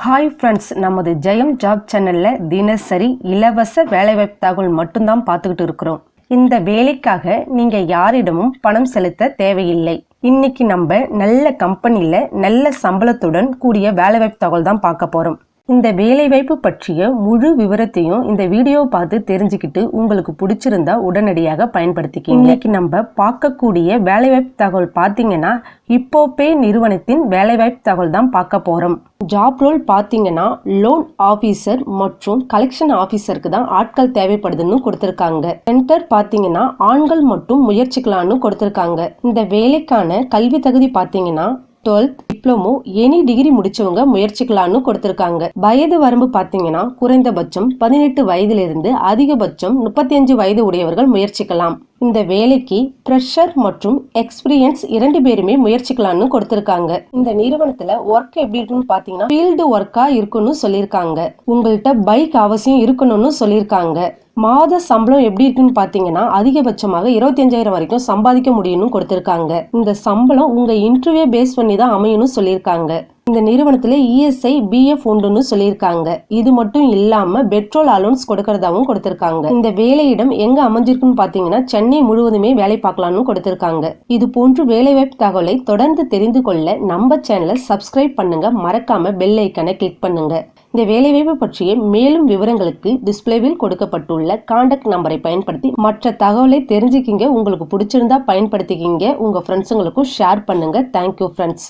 Hi friends, நமது ஜெயம் job சேனலில் தினசரி இலவச வேலைவாய்ப்பு தகவல் மட்டும்தான் பார்த்துக்கிட்டு இருக்கிறோம். இந்த வேலைக்காக நீங்கள் யாரிடமும் பணம் செலுத்த தேவையில்லை. இன்னைக்கு நம்ம நல்ல கம்பெனியில் நல்ல சம்பளத்துடன் கூடிய வேலைவாய்ப்பு தகவல் தான் பார்க்க போகிறோம். இந்த வேலைவாய்ப்பு பற்றிய முழு விவரத்தையும் இந்த வீடியோ பார்த்து தெரிஞ்சுக்கிட்டு உங்களுக்கு பிடிச்சிருந்தா உடனடியாக பயன்படுத்திக்க. இன்னைக்கு நம்ம பார்க்கக்கூடிய வேலைவாய்ப்பு தகவல் பார்த்தீங்கன்னா இப்போபே நிறுவனத்தின் வேலைவாய்ப்பு தகவல் தான் பார்க்க போகிறோம். ஜாப் ரோல் பார்த்தீங்கன்னா லோன் ஆஃபீஸர் மற்றும் கலெக்ஷன் ஆஃபீஸருக்கு தான் ஆட்கள் தேவைப்படுதுன்னு கொடுத்துருக்காங்க. சென்டர் பார்த்தீங்கன்னா ஆண்கள் மட்டும் முயற்சிக்கலான்னு கொடுத்துருக்காங்க. இந்த வேலைக்கான கல்வி தகுதி பார்த்தீங்கன்னா 12th டிப்ளமோ எனி டிகிரி முடிச்சவங்க முயற்சிக்கலான்னு கொடுத்திருக்காங்க. வயது வரம்பு பாத்தீங்கன்னா குறைந்தபட்சம் 18 வயதிலிருந்து அதிகபட்சம் 35 வயது உடையவர்கள் முயற்சிக்கலாம். இந்த வேலைக்கு ஃப்ரெஷர் மற்றும் எக்ஸ்பீரியன்ஸ் 2 பேருமே முயற்சிக்கலாம்னு கொடுத்திருக்காங்க. இந்த நிறுவனத்துல ஒர்க் எப்படி இருக்குன்னு பாத்தீங்கன்னா ஃபீல்டு ஒர்க்கா இருக்குன்னு சொல்லியிருக்காங்க. உங்கள்கிட்ட பைக் அவசியம் இருக்கணும்னு சொல்லியிருக்காங்க. மாத சம்பளம் எப்படி இருக்குன்னு பாத்தீங்கன்னா அதிகபட்சமாக 25,000 வரைக்கும் சம்பாதிக்க முடியும்னு கொடுத்திருக்காங்க. இந்த சம்பளம் உங்க இன்டர்வியூ பேஸ் பண்ணி தான் அமையும்னு சொல்லியிருக்காங்க. இந்த நிறுவனத்துல இஎஸ்ஐ பிஎஃப் உண்டுன்னு சொல்லியிருக்காங்க. இது மட்டும் இல்லாம பெட்ரோல் அலோன்ஸ் கொடுக்கறதாவும் கொடுத்திருக்காங்க. இந்த வேலையிடம் எங்க அமைஞ்சிருக்குன்னு பாத்தீங்கன்னா சென்னை முழுவதுமே வேலை பார்க்கலாம்னு கொடுத்திருக்காங்க. இது போன்று வேலைவாய்ப்பு தகவலை தொடர்ந்து தெரிந்து கொள்ள நம்ம சேனலை சப்ஸ்கிரைப் பண்ணுங்க. மறக்காம பெல் ஐக்கனை கிளிக் பண்ணுங்க. இந்த வேலைவாய்ப்பு பற்றிய மேலும் விவரங்களுக்கு டிஸ்பிளேவில் கொடுக்கப்பட்டுள்ள கான்டாக்ட் நம்பரை பயன்படுத்தி மற்ற தகவலை தெரிஞ்சுக்கிங்க. உங்களுக்கு பிடிச்சிருந்தா பயன்படுத்திக்கிங்க. உங்க ஃப்ரெண்ட்ஸுங்களுக்கும் ஷேர் பண்ணுங்க. Thank you friends.